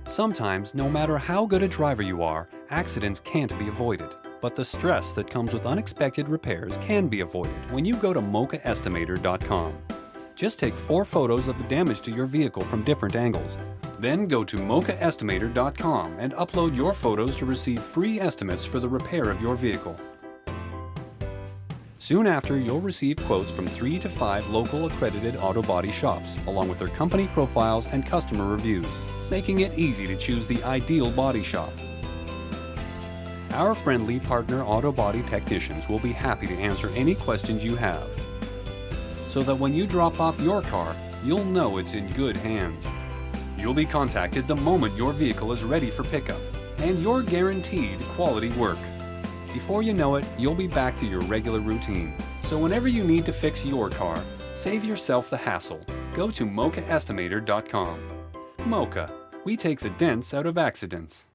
Sometimes, no matter how good a driver you are, accidents can't be avoided. But the stress that comes with unexpected repairs can be avoided when you go to MOCAestimator.com. Just take 4 photos of the damage to your vehicle from different angles. Then go to MOCAestimator.com and upload your photos to receive free estimates for the repair of your vehicle. Soon after, you'll receive quotes from 3 to 5 local accredited auto body shops, along with their company profiles and customer reviews, making it easy to choose the ideal body shop. Our friendly partner auto body technicians will be happy to answer any questions you have, so that when you drop off your car, you'll know it's in good hands. You'll be contacted the moment your vehicle is ready for pickup, and you're guaranteed quality work. Before you know it, you'll be back to your regular routine. So whenever you need to fix your car, save yourself the hassle. Go to MOCAestimator.com. MOCA, we take the dents out of accidents.